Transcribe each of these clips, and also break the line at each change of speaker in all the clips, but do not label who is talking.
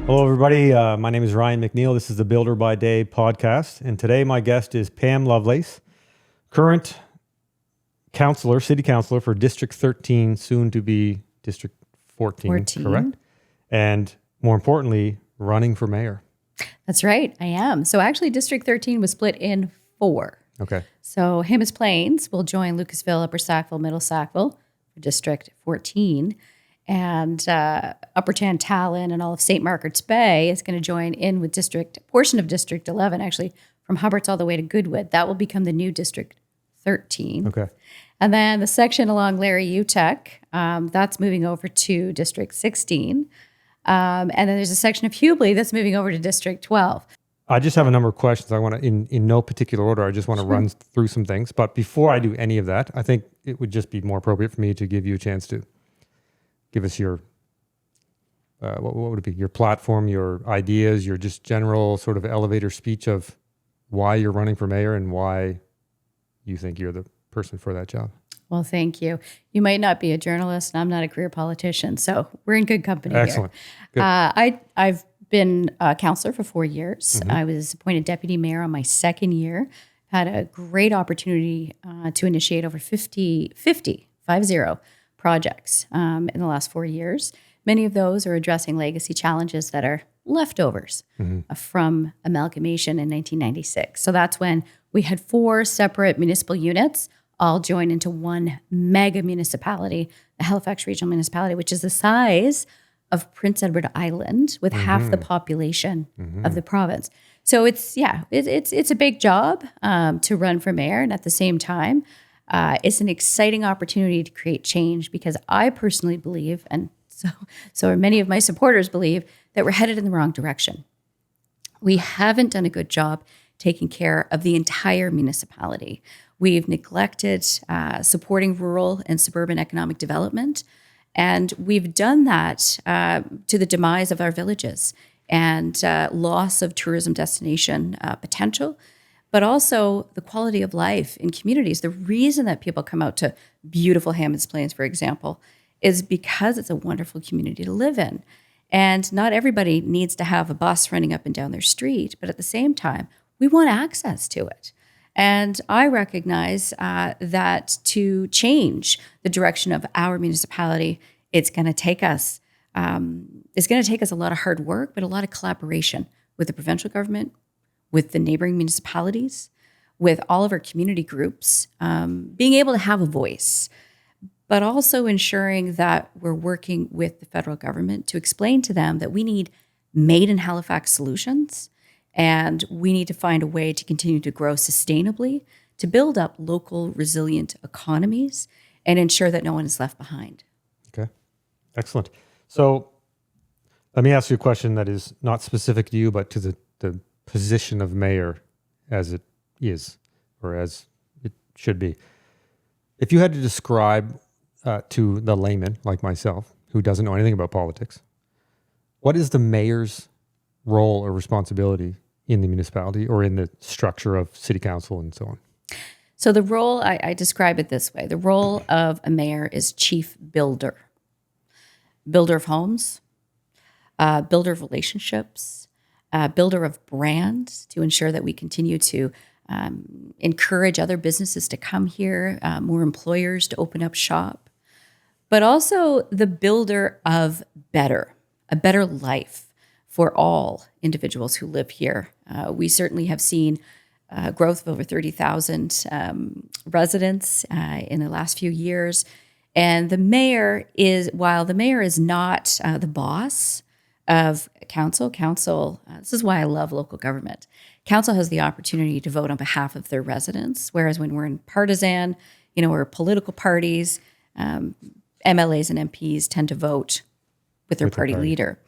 Hello, everybody. My name is Ryan McNeil. This is the Builder by Day podcast. And today my guest is Pam Lovelace, current councillor, city councillor for District 13, soon to be District 14, correct? And more importantly, running for mayor.
That's right, I am. So actually District 13 was split in 4.
Okay.
So Hemis Plains will join Lucasville, Upper Sackville, Middle Sackville for District 14. And Upper Tantallon and all of St. Margaret's Bay is going to join in with portion of District 11, actually, from Hubbards all the way to Goodwood. That will become the new District 13.
Okay.
And then the section along Larry Utech, that's moving over to District 16. And then there's a section of Hubli that's moving over to District 12.
I just have a number of questions. I want to, in no particular order, I just want to run through some things. But before I do any of that, I think it would just be more appropriate for me to give you a chance to give us your, what would it be? Your platform, your ideas, your just general sort of elevator speech of why you're running for mayor and why you think you're the person for that job.
Well, thank you. You might not be a journalist, and I'm not a career politician, so we're in good company
Excellent.
here. I've been a councillor for 4 years.
Mm-hmm.
I was appointed deputy mayor on my second year. Had a great opportunity to initiate over 50 projects in the last 4 years. Many of those are addressing legacy challenges that are leftovers from amalgamation in 1996. So that's when we had 4 separate municipal units all join into one mega municipality, the Halifax Regional Municipality, which is the size of Prince Edward Island with half the population of the province. So it's a big job to run for mayor, and at the same time, it's an exciting opportunity to create change because I personally believe, and so many of my supporters believe, that we're headed in the wrong direction. We haven't done a good job taking care of the entire municipality. We've neglected supporting rural and suburban economic development, and we've done that to the demise of our villages and loss of tourism destination potential, but also the quality of life in communities. The reason that people come out to beautiful Hemis Plains, for example, is because it's a wonderful community to live in. And not everybody needs to have a bus running up and down their street, but at the same time, we want access to it. And I recognize that to change the direction of our municipality, it's going to take us a lot of hard work, but a lot of collaboration with the provincial government, with the neighboring municipalities, with all of our community groups, being able to have a voice, but also ensuring that we're working with the federal government to explain to them that we need made in Halifax solutions. And we need to find a way to continue to grow sustainably, to build up local resilient economies and ensure that no one is left behind.
Okay, excellent. So let me ask you a question that is not specific to you, but to the position of mayor as it is, or as it should be. If you had to describe to the layman like myself, who doesn't know anything about politics, what is the mayor's role or responsibility in the municipality or in the structure of city council and so on?
So the role, I describe it this way. The role of a mayor is chief builder. Builder of homes, builder of relationships, builder of brands to ensure that we continue to encourage other businesses to come here, more employers to open up shop, but also the builder of a better life for all individuals who live here. We certainly have seen growth of over 30,000 residents in the last few years. And while the mayor is not the boss of council, this is why I love local government. Council has the opportunity to vote on behalf of their residents, whereas when we're in partisan, or political parties, MLAs and MPs tend to vote with their party leader.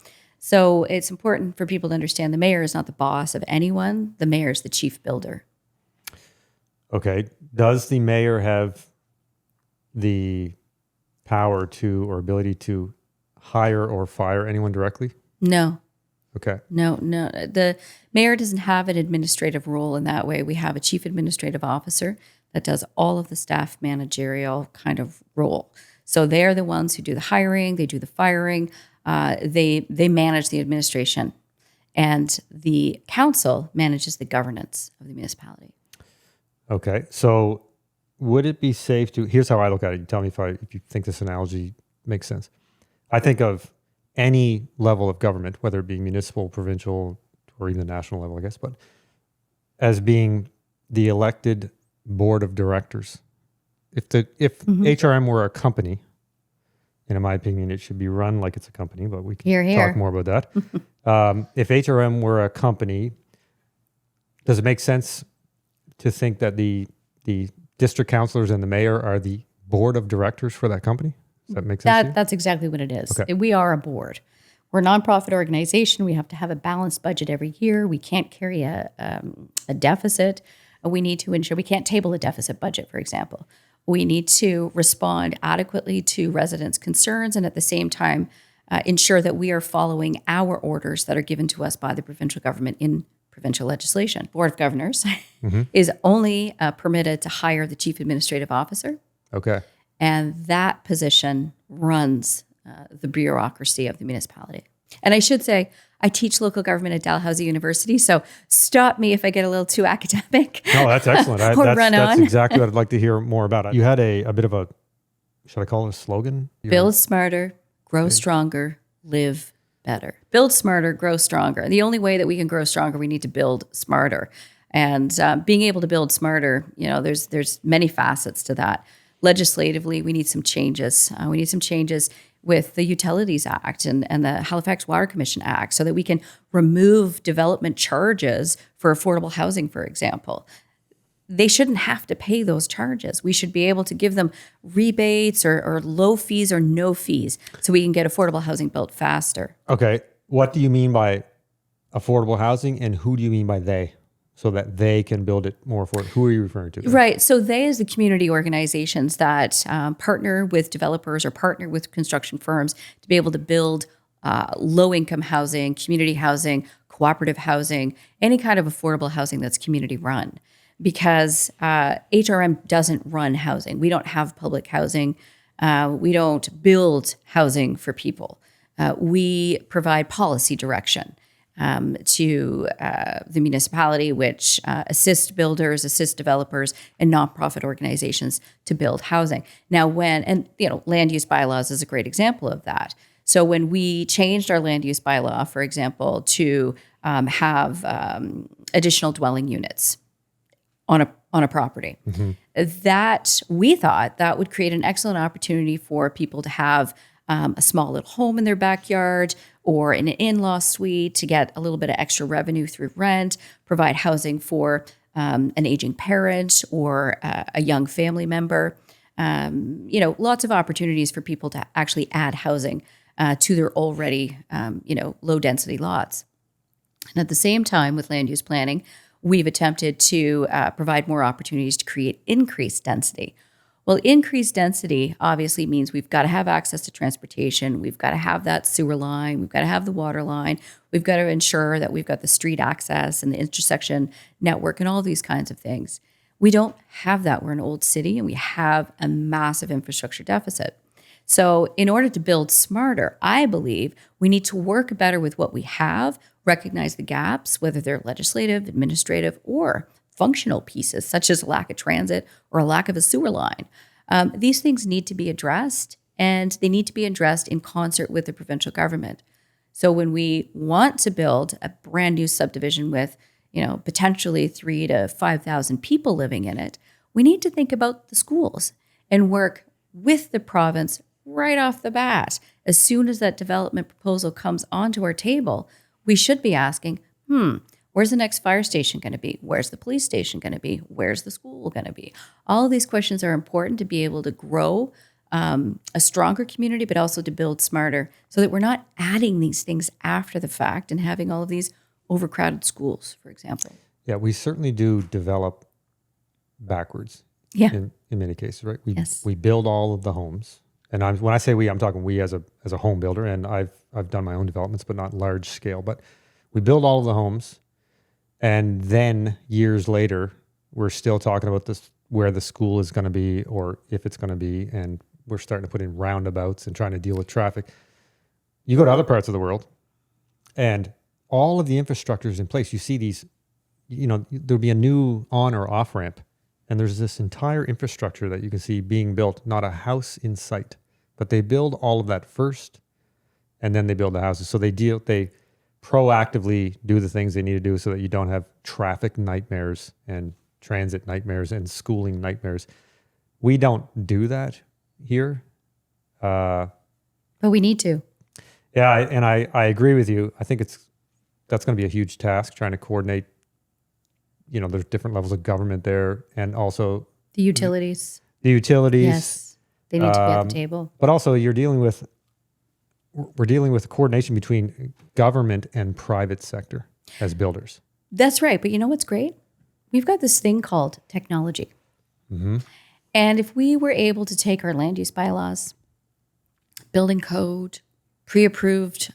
So it's important for people to understand the mayor is not the boss of anyone. The mayor is the chief builder.
Okay. Does the mayor have the power to or ability to hire or fire anyone directly?
No.
Okay.
No. The mayor doesn't have an administrative role in that way. We have a chief administrative officer that does all of the staff managerial kind of role. So they're the ones who do the hiring, they do the firing. They manage the administration, and the council manages the governance of the municipality.
Okay. So would it be safe to, here's how I look at it. You tell me if you think this analogy makes sense. I think of any level of government, whether it be municipal, provincial, or even the national level, I guess, but as being the elected board of directors. If HRM were a company, and in my opinion, it should be run like it's a company, but we can
Hear.
talk more about that. If HRM were a company, does it make sense to think that the district councillors and the mayor are the board of directors for that company? Does that make sense to you?
That's exactly what it is.
Okay.
We are a board. We're a nonprofit organization. We have to have a balanced budget every year. We can't carry a deficit. We need to ensure we can't table a deficit budget, for example. We need to respond adequately to residents' concerns and at the same time ensure that we are following our orders that are given to us by the provincial government in provincial legislation. Board of Governors is only permitted to hire the chief administrative officer.
Okay.
And that position runs the bureaucracy of the municipality. And I should say, I teach local government at Dalhousie University, so stop me if I get a little too academic.
No, that's excellent.
Run
that's
on.
exactly what I'd like to hear more about. You had a bit of a, should I call it a slogan?
Build smarter, grow stronger, live better. Build smarter, grow stronger. The only way that we can grow stronger, we need to build smarter. And being able to build smarter, there's many facets to that. Legislatively, we need some changes. We need some changes with the Utilities Act and the Halifax Water Commission Act so that we can remove development charges for affordable housing, for example. They shouldn't have to pay those charges. We should be able to give them rebates or low fees or no fees so we can get affordable housing built faster.
Okay. What do you mean by affordable housing and who do you mean by they? So that they can build it more affordable. Who are you referring to there?
Right. So they is the community organizations that partner with developers or partner with construction firms to be able to build low-income housing, community housing, cooperative housing, any kind of affordable housing that's community run. Because HRM doesn't run housing. We don't have public housing. We don't build housing for people. We provide policy direction to the municipality, which assist builders, assist developers, and nonprofit organizations to build housing. Now, land use bylaws is a great example of that. So when we changed our land use bylaw, for example, to have additional dwelling units on a property, that we thought that would create an excellent opportunity for people to have a small little home in their backyard or an in-law suite to get a little bit of extra revenue through rent, provide housing for an aging parent or a young family member. Lots of opportunities for people to actually add housing to their already, low density lots. And at the same time with land use planning, we've attempted to provide more opportunities to create increased density. Well, increased density obviously means we've got to have access to transportation. We've got to have that sewer line. We've got to have the water line. We've got to ensure that we've got the street access and the intersection network and all these kinds of things. We don't have that. We're an old city and we have a massive infrastructure deficit. So in order to build smarter, I believe we need to work better with what we have, recognize the gaps, whether they're legislative, administrative, or functional pieces, such as a lack of transit or a lack of a sewer line. These things need to be addressed, and they need to be addressed in concert with the provincial government. So when we want to build a brand new subdivision with, potentially 3,000 to 5,000 people living in it, we need to think about the schools and work with the province right off the bat. As soon as that development proposal comes onto our table, we should be asking, where's the next fire station going to be? Where's the police station going to be? Where's the school going to be? All of these questions are important to be able to grow a stronger community, but also to build smarter so that we're not adding these things after the fact and having all of these overcrowded schools, for example.
Yeah, we certainly do develop backwards in many cases, right? We build all of the homes. And when I say we, I'm talking we as a home builder, and I've done my own developments, but not large scale. But we build all of the homes. And then years later, we're still talking about this, where the school is going to be or if it's going to be. And we're starting to put in roundabouts and trying to deal with traffic. You go to other parts of the world, and all of the infrastructure is in place. You see these, there'll be a new on or off ramp, and there's this entire infrastructure that you can see being built, not a house in sight, but they build all of that first, and then they build the houses. So they proactively do the things they need to do so that you don't have traffic nightmares and transit nightmares and schooling nightmares. We don't do that here.
But we need to.
Yeah, I agree with you. I think that's going to be a huge task, trying to coordinate. There's different levels of government there, and also
The utilities.
Yes,
they need to be at the table.
But also, we're dealing with coordination between government and private sector as builders.
That's right. But you know what's great? We've got this thing called technology.
Mm-hmm.
And if we were able to take our land use bylaws, building code, pre-approved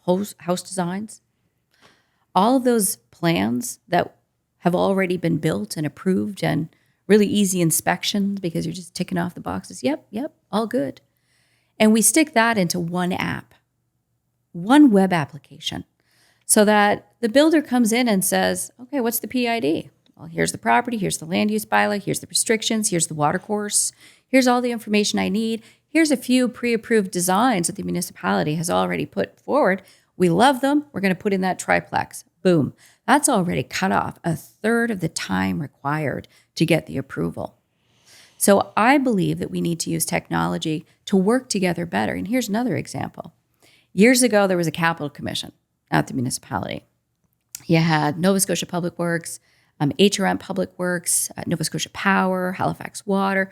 house designs, all of those plans that have already been built and approved, and really easy inspections because you're just ticking off the boxes. Yep, all good. And we stick that into one app, one web application, so that the builder comes in and says, okay, what's the PID? Well, here's the property, here's the land use bylaw, here's the restrictions, here's the water course, here's all the information I need. Here's a few pre-approved designs that the municipality has already put forward. We love them. We're going to put in that triplex. Boom. That's already cut off a third of the time required to get the approval. So I believe that we need to use technology to work together better. And here's another example. Years ago, there was a capital commission at the municipality. You had Nova Scotia Public Works, HRM Public Works, Nova Scotia Power, Halifax Water,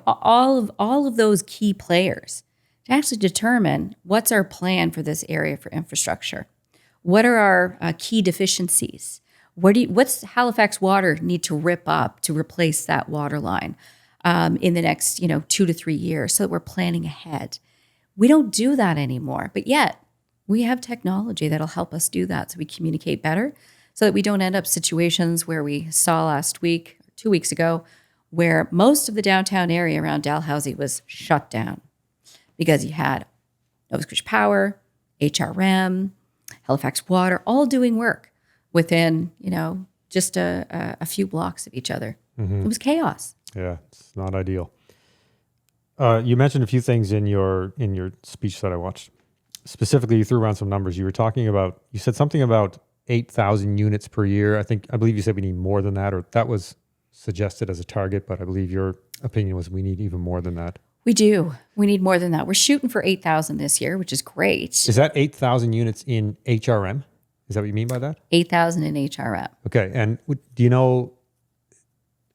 all of those key players to actually determine what's our plan for this area for infrastructure. What are our key deficiencies? What's Halifax Water need to rip up to replace that water line in the next 2 to 3 years, so that we're planning ahead? We don't do that anymore, but yet we have technology that'll help us do that, so we communicate better, so that we don't end up situations where we saw last week, 2 weeks ago, where most of the downtown area around Dalhousie was shut down because you had Nova Scotia Power, HRM, Halifax Water, all doing work within, just a few blocks of each other. Mm-hmm. It was chaos.
Yeah, it's not ideal. You mentioned a few things in your speech that I watched. Specifically, you threw around some numbers. You said something about 8,000 units per year. I believe you said we need more than that, or that was suggested as a target, but I believe your opinion was we need even more than that.
We do. We need more than that. We're shooting for 8,000 this year, which is great.
Is that 8,000 units in HRM? Is that what you mean by that?
8,000 in HRM.
Okay. And do you know,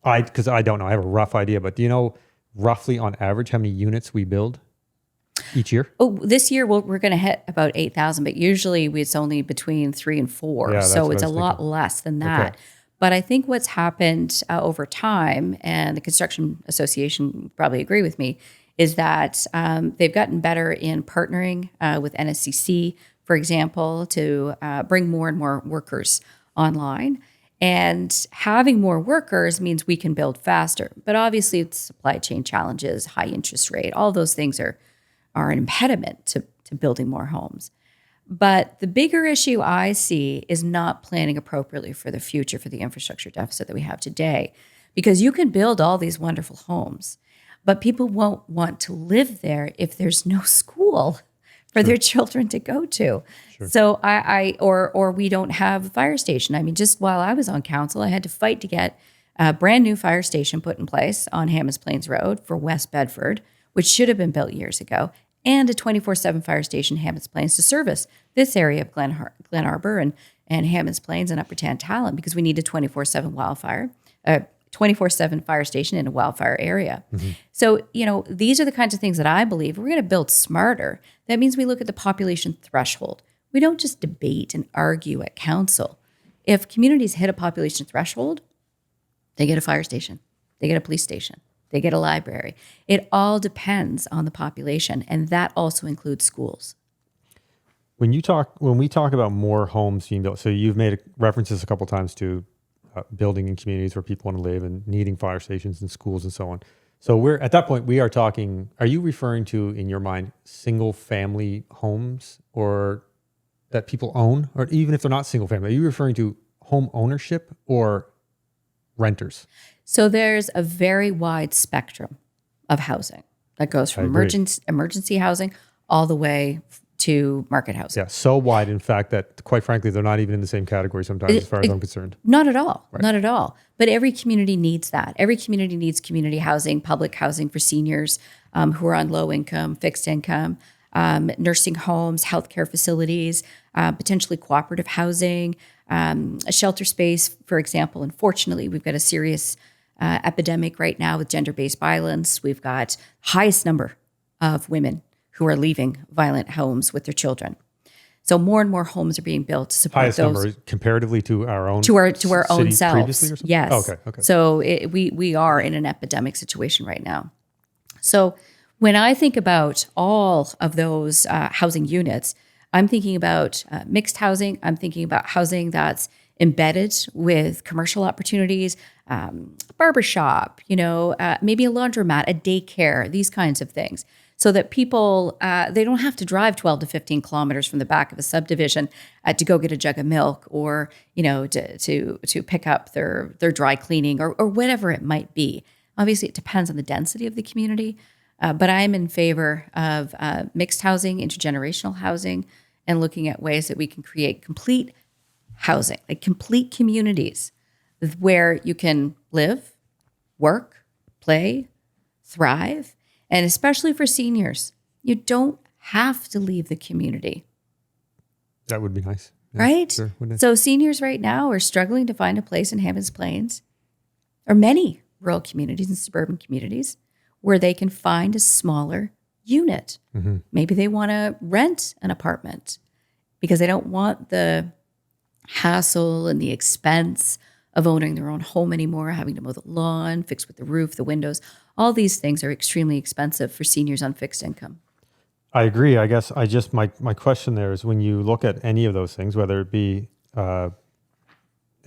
because I don't know, I have a rough idea, but do you know roughly on average how many units we build each year?
Oh, this year we're going to hit about 8,000, but usually it's only between 3 and 4. So it's a lot less than that. Okay. But I think what's happened over time, and the Construction Association would probably agree with me, is that they've gotten better in partnering with NSCC, for example, to bring more and more workers online. And having more workers means we can build faster. But obviously, it's supply chain challenges, high interest rate, all those things are an impediment to building more homes. But the bigger issue I see is not planning appropriately for the future, for the infrastructure deficit that we have today. Because you can build all these wonderful homes, but people won't want to live there if there's no school for their children to go to. Sure. So or we don't have a fire station. I mean, just while I was on council, I had to fight to get a brand new fire station put in place on Hammonds Plains Road for West Bedford, which should have been built years ago, and a 24/7 fire station, Hammonds Plains, to service this area of Glen Arbor and Hammonds Plains and Upper Tantallon, because we need a 24/7 fire station in a wildfire area. Mm-hmm. So, these are the kinds of things that I believe we're going to build smarter. That means we look at the population threshold. We don't just debate and argue at council. If communities hit a population threshold, they get a fire station, they get a police station, they get a library. It all depends on the population, and that also includes schools.
When we talk about more homes being built, so you've made references a couple of times to building in communities where people want to live and needing fire stations and schools and so on. So we're at that point, we are talking, are you referring to, in your mind, single family homes or that people own? Or even if they're not single family, are you referring to home ownership or renters?
So there's a very wide spectrum of housing that goes from emergency housing all the way to market housing.
Yeah, so wide, in fact, that quite frankly, they're not even in the same category sometimes, as far as I'm concerned.
Not at all. Right. Not at all. But every community needs that. Every community needs community housing, public housing for seniors who are on low income, fixed income, nursing homes, healthcare facilities, potentially cooperative housing, a shelter space, for example. Unfortunately, we've got a serious epidemic right now with gender-based violence. We've got highest number of women who are leaving violent homes with their children. So more and more homes are being built to support
highest
those.
Number comparatively to our own
to our own
cities
selves.
Previously or something?
Yes.
Oh, okay.
So we are in an epidemic situation right now. So when I think about all of those housing units, I'm thinking about mixed housing. I'm thinking about housing that's embedded with commercial opportunities, barbershop, maybe a laundromat, a daycare, these kinds of things. So that people, they don't have to drive 12 to 15 kilometers from the back of a subdivision to go get a jug of milk or, to pick up their dry cleaning or whatever it might be. Obviously, it depends on the density of the community, but I'm in favor of mixed housing, intergenerational housing, and looking at ways that we can create complete housing, like complete communities where you can live, work, play, thrive. And especially for seniors, you don't have to leave the community.
That would be nice. Yeah,
right?
Sure,
so seniors right now are struggling to find a place in Hamptons Plains or many rural communities and suburban communities where they can find a smaller unit. Mm-hmm. Maybe they want to rent an apartment because they don't want the hassle and the expense of owning their own home anymore, having to mow the lawn, fix with the roof, the windows. All these things are extremely expensive for seniors on fixed income.
I agree. I guess my question there is when you look at any of those things, whether it be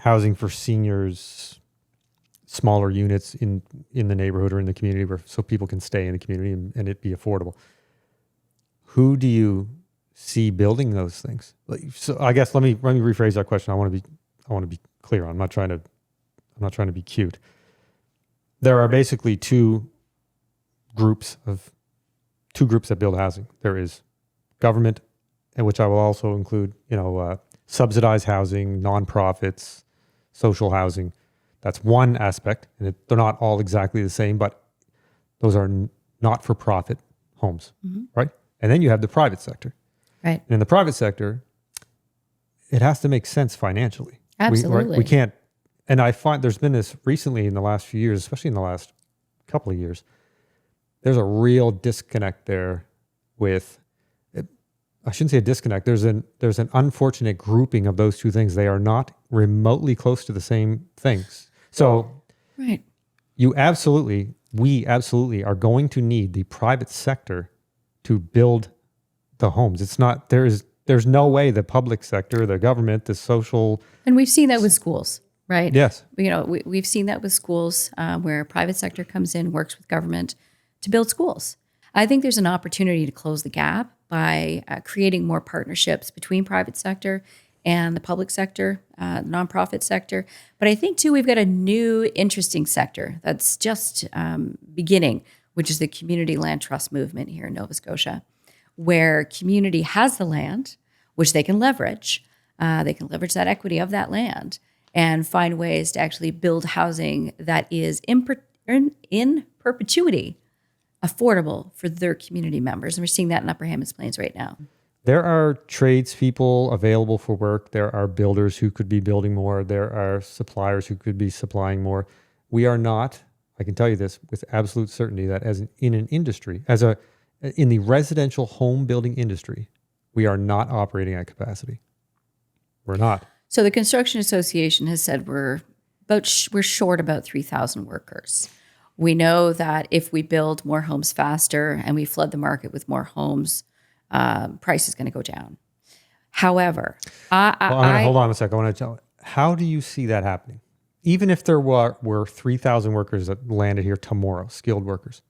housing for seniors, smaller units in the neighborhood or in the community so people can stay in the community and it be affordable. Who do you see building those things? So I guess let me rephrase that question. I want to be clear. I'm not trying to be cute. There are basically two groups that build housing. There is government, and which I will also include, subsidized housing, nonprofits, social housing. That's one aspect, and they're not all exactly the same, but those are not-for-profit homes, mm-hmm. right? And then you have the private sector.
Right.
And in the private sector, it has to make sense financially.
Absolutely.
We can't, and I find there's been this recently in the last few years, especially in the last couple of years, there's a real disconnect there with, I shouldn't say a disconnect, there's an unfortunate grouping of those two things. They are not remotely close to the same things. So
right.
we absolutely are going to need the private sector to build the homes. It's not, there's no way the public sector, the government, the social...
And we've seen that with schools, right?
Yes.
We've seen that with schools where private sector comes in, works with government to build schools. I think there's an opportunity to close the gap by creating more partnerships between private sector and the public sector, nonprofit sector. But I think, too, we've got a new interesting sector that's just beginning, which is the community land trust movement here in Nova Scotia, where community has the land, which they can leverage. They can leverage that equity of that land and find ways to actually build housing that is in perpetuity affordable for their community members. And we're seeing that in Upper Hamptons Plains right now.
There are tradespeople available for work. There are builders who could be building more. There are suppliers who could be supplying more. We are not, I can tell you this with absolute certainty, that in the residential home building industry, we are not operating at capacity. We're not.
So the Construction Association has said we're short about 3,000 workers. We know that if we build more homes faster and we flood the market with more homes, price is going to go down. However,
hold on a second. I want to tell. How do you see that happening? even if there were 3,000 workers that landed here tomorrow, skilled workers,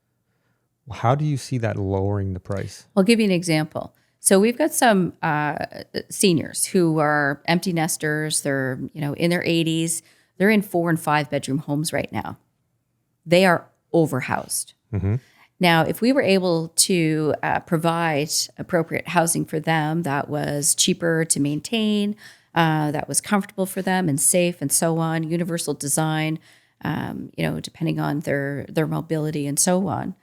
how do you see that lowering the price?
I'll give you an example. So we've got some seniors who are empty nesters. They're, in their 80s. They're in 4 and 5 bedroom homes right now. They are overhoused. Now, if we were able to provide appropriate housing for them that was cheaper to maintain, that was comfortable for them and safe and so on, universal design, depending on their mobility and so on,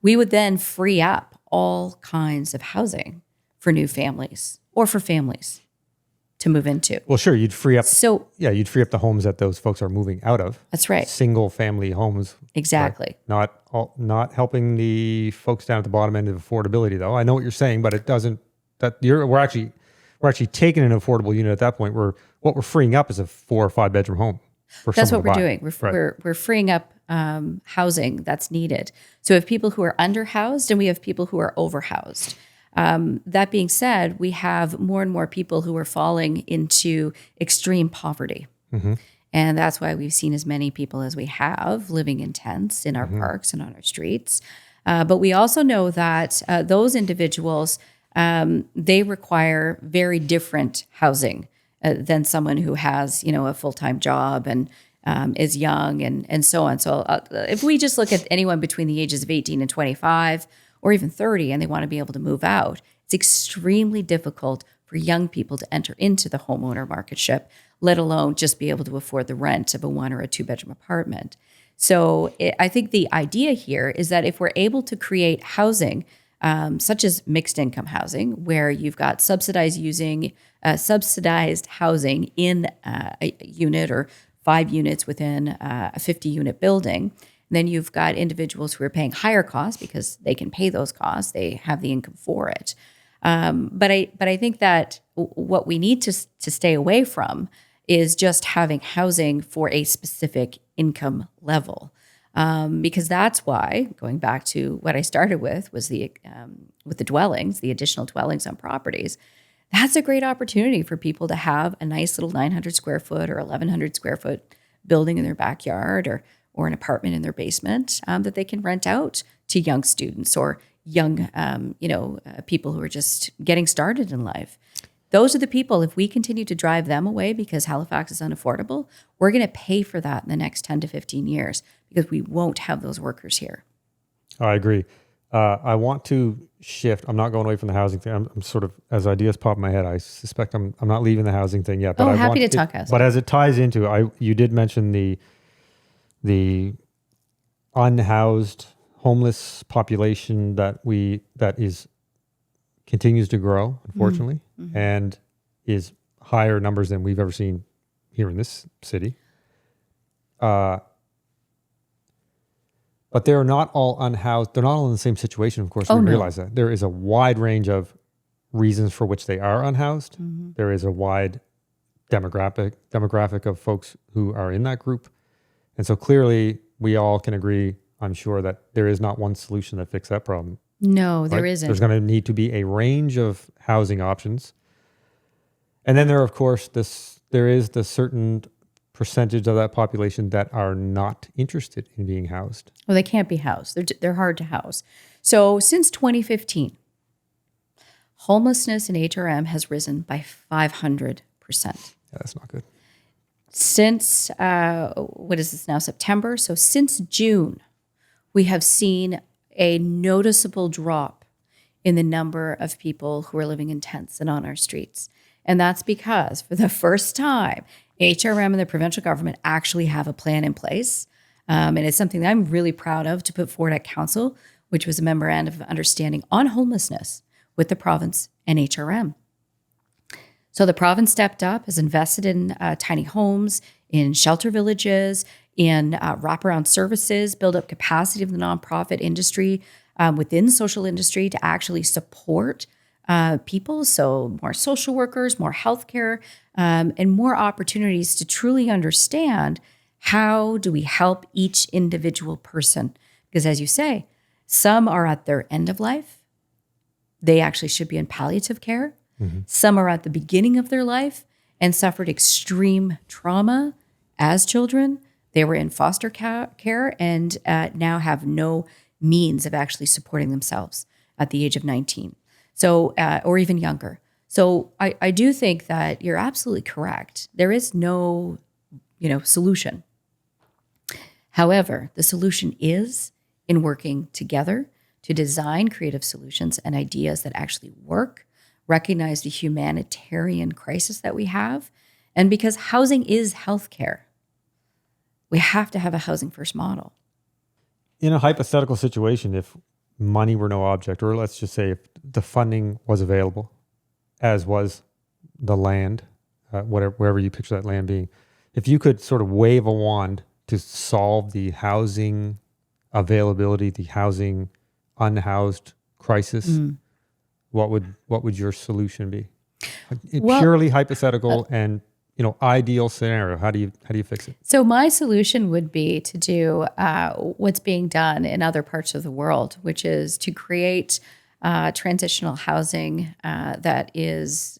we would then free up all kinds of housing for new families or for families to move into.
Well, sure, you'd free up.
So
You'd free up the homes that those folks are moving out of.
that's right.
Single family homes.
Exactly.
Right? Not helping the folks down at the bottom end of affordability, though. I know what you're saying, but it doesn't. We're actually taking an affordable unit at that point. What we're freeing up is a 4 or 5 bedroom home.
That's what we're
buy.
doing. We're freeing up housing that's needed. So we have people who are underhoused and we have people who are overhoused. That being said, we have more and more people who are falling into extreme poverty. And that's why we've seen as many people as we have living in tents in our parks and on our streets. But we also know that those individuals, they require very different housing than someone who has, a full-time job and is young and so on. So if we just look at anyone between the ages of 18 and 25 or even 30 and they want to be able to move out, it's extremely difficult for young people to enter into the homeowner marketship, let alone just be able to afford the rent of a 1 or a 2 bedroom apartment. So I think the idea here is that if we're able to create housing, such as mixed income housing, where you've got subsidized housing in a unit or 5 units within a 50 unit building, then you've got individuals who are paying higher costs because they can pay those costs. They have the income for it. But I think that what we need to stay away from is just having housing for a specific income level. Because that's why, going back to what I started with, was with the dwellings, the additional dwellings on properties. That's a great opportunity for people to have a nice little 900 square foot or 1,100 square foot building in their backyard or an apartment in their basement that they can rent out to young students or young, people who are just getting started in life. Those are the people, if we continue to drive them away because Halifax is unaffordable, we're going to pay for that in the next 10 to 15 years because we won't have those workers here.
I agree. I want to shift. I'm not going away from the housing thing. I'm sort of, as ideas pop in my head, I suspect I'm not leaving the housing thing yet. But
happy to talk housing.
But as it ties into, you did mention the unhoused homeless population that continues to grow, unfortunately, and is higher numbers than we've ever seen here in this city. But they're not all unhoused. They're not all in the same situation, of course. We realize that. There is a wide range of reasons for which they are unhoused. There is a wide demographic of folks who are in that group. And so clearly we all can agree, I'm sure, that there is not one solution that fixes that problem.
No, there isn't.
There's going to need to be a range of housing options. And then there is the certain percentage of that population that are not interested in being housed.
Well, they can't be housed. They're hard to house. So since 2015, homelessness in HRM has risen by 500%.
Yeah, that's not good.
Since, what is this now, September? So since June, we have seen a noticeable drop in the number of people who are living in tents and on our streets. And that's because for the first time, HRM and the provincial government actually have a plan in place. And it's something that I'm really proud of to put forward at council, which was a memorandum of understanding on homelessness with the province and HRM. So the province stepped up, has invested in tiny homes, in shelter villages, in wraparound services, build up capacity of the nonprofit industry within social industry to actually support people. So more social workers, more healthcare, and more opportunities to truly understand how do we help each individual person. Because as you say, some are at their end of life. They actually should be in palliative care. Some are at the beginning of their life and suffered extreme trauma as children. They were in foster care and now have no means of actually supporting themselves at the age of 19. So, or even younger. So I do think that you're absolutely correct. There is no, solution. However, the solution is in working together to design creative solutions and ideas that actually work, recognize the humanitarian crisis that we have, and because housing is healthcare, we have to have a housing first model.
In a hypothetical situation, if money were no object, or let's just say if the funding was available, as was the land, wherever you picture that land being, if you could sort of wave a wand to solve the housing availability, the housing unhoused crisis, what would your solution be? Purely hypothetical and ideal scenario. How do you fix it?
So my solution would be to do what's being done in other parts of the world, which is to create transitional housing that is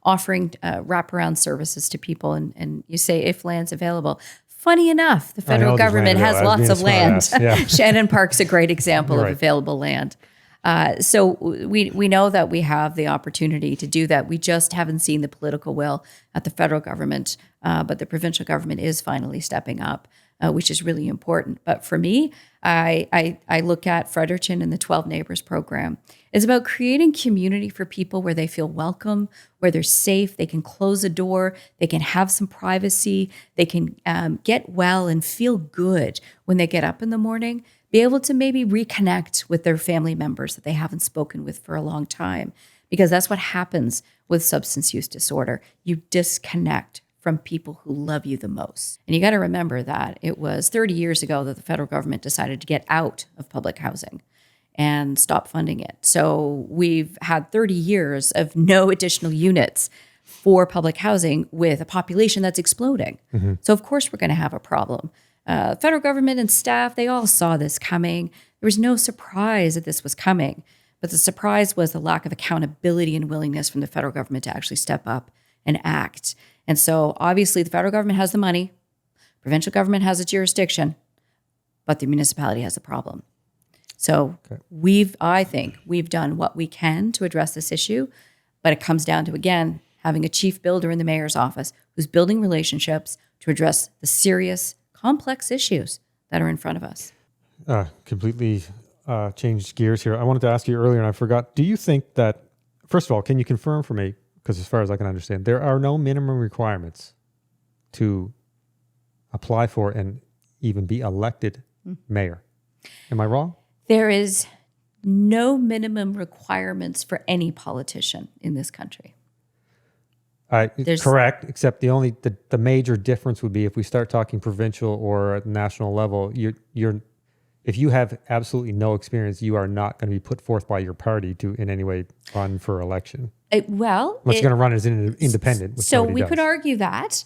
offering wraparound services to people. And you say if land's available. Funny enough, the federal government has lots of land. Yeah. Shannon Park's a great example of available land. So we know that we have the opportunity to do that. We just haven't seen the political will at the federal government, but the provincial government is finally stepping up, which is really important. But for me, I look at Fredericton and the 12 Neighbors program. It's about creating community for people where they feel welcome, where they're safe, they can close a door, they can have some privacy, they can get well and feel good when they get up in the morning, be able to maybe reconnect with their family members that they haven't spoken with for a long time, because that's what happens with substance use disorder. You disconnect from people who love you the most. And you got to remember that it was 30 years ago that the federal government decided to get out of public housing and stop funding it. So we've had 30 years of no additional units for public housing with a population that's exploding. So of course we're going to have a problem. Federal government and staff, they all saw this coming. There was no surprise that this was coming, but the surprise was the lack of accountability and willingness from the federal government to actually step up and act. And so obviously the federal government has the money, provincial government has a jurisdiction, but the municipality has a problem. So I think we've done what we can to address this issue, but it comes down to, again, having a chief builder in the mayor's office who's building relationships to address the serious, complex issues that are in front of us.
Completely changed gears here. I wanted to ask you earlier, and I forgot, do you think that, first of all, can you confirm for me, because as far as I can understand, there are no minimum requirements to apply for and even be elected mayor? Am I wrong?
There is no minimum requirements for any politician in this country.
Correct, except the major difference would be if we start talking provincial or at national level, if you have absolutely no experience, you are not going to be put forth by your party to in any way run for election. Unless you're going to run as an independent.
So we could argue that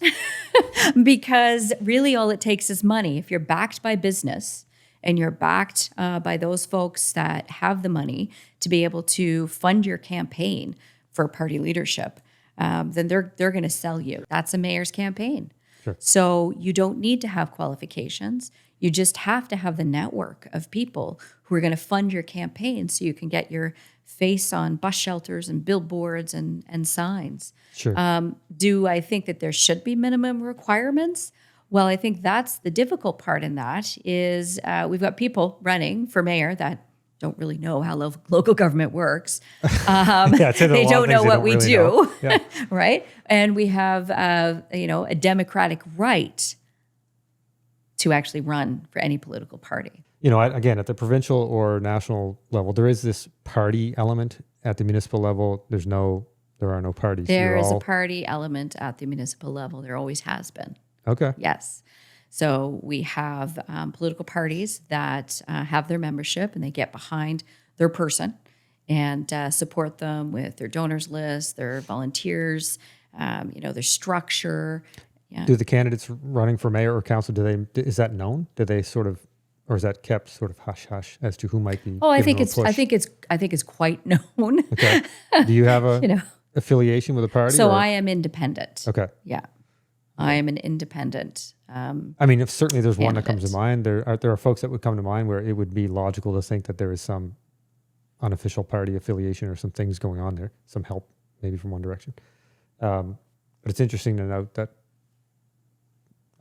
because really all it takes is money. If you're backed by business and you're backed by those folks that have the money to be able to fund your campaign for party leadership, then they're going to sell you. That's a mayor's campaign.
Sure.
So you don't need to have qualifications. You just have to have the network of people who are going to fund your campaign so you can get your face on bus shelters and billboards and signs.
Sure.
Do I think that there should be minimum requirements? Well, I think that's the difficult part in that is we've got people running for mayor that don't really know how local government works. They don't know what we do, right? And we have a democratic right to actually run for any political party.
Again, at the provincial or national level, there is this party element. At the municipal level, there are no parties.
There is a party element at the municipal level. There always has been.
Okay.
Yes. So we have political parties that have their membership and they get behind their person and support them with their donors list, their volunteers, their structure. Yeah.
Do the candidates running for mayor or council, is that known? Do they sort of, or is that kept sort of hush hush as to who might be?
Oh, I think it's quite known.
Okay. Do you have a affiliation with a party?
So I am independent.
Okay.
Yeah. I am an independent.
I mean, if certainly there's one that comes to
Candidate.
mind, there are folks that would come to mind where it would be logical to think that there is some unofficial party affiliation or some things going on there, some help maybe from one direction. But it's interesting to note that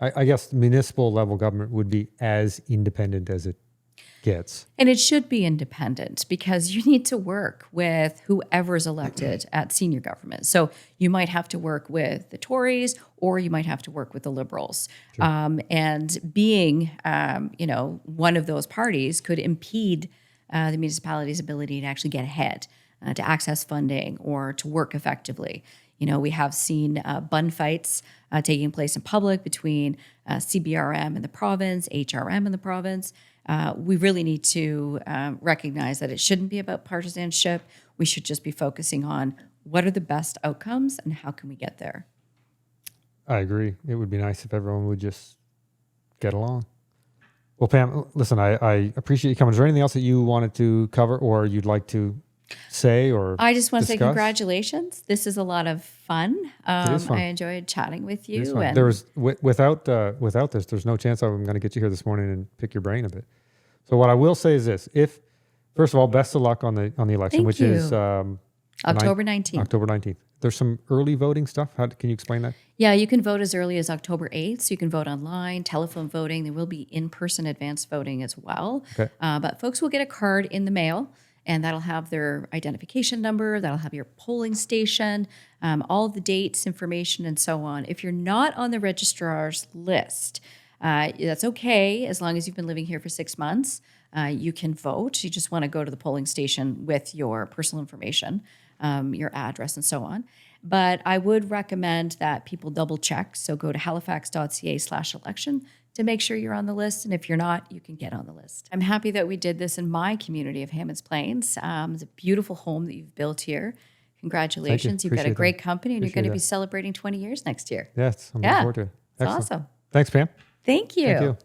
I guess municipal level government would be as independent as it gets.
And it should be independent because you need to work with whoever is elected at senior government. So you might have to work with the Tories or you might have to work with the Liberals. And being, one of those parties could impede the municipality's ability to actually get ahead, to access funding or to work effectively. We have seen bun fights taking place in public between CBRM in the province, HRM in the province. We really need to recognize that it shouldn't be about partisanship. We should just be focusing on what are the best outcomes and how can we get there.
I agree. It would be nice if everyone would just get along. Well, Pam, listen, I appreciate you coming. Is there anything else that you wanted to cover or you'd like to say or
I just want to say
discuss?
congratulations. This is a lot of fun.
It is fun.
I enjoyed chatting with
It is
you.
fun.
And
There was without this, there's no chance I'm going to get you here this morning and pick your brain a bit. So what I will say is this: if first of all, best of luck on the election,
Thank
which
you.
is
October 19th.
October 19th. There's some early voting stuff. Can you explain that?
Yeah, you can vote as early as October 8th. So you can vote online, telephone voting. There will be in-person advance voting as well.
Okay.
But folks will get a card in the mail, and that'll have their identification number. That'll have your polling station, all of the dates, information, and so on. If you're not on the registrar's list, that's okay as long as you've been living here for 6 months. You can vote. You just want to go to the polling station with your personal information, your address, and so on. But I would recommend that people double check. So go to halifax.ca/election to make sure you're on the list. And if you're not, you can get on the list. I'm happy that we did this in my community of Hammonds Plains. It's a beautiful home that you've built here. Congratulations. You've got a
Appreciate
great
that.
company and you're
Appreciate
going to be
that.
celebrating 20 years next year.
Yes, I'm looking
Yeah,
forward to it.
It's awesome.
Thanks, Pam.
Thank you.
Thank you.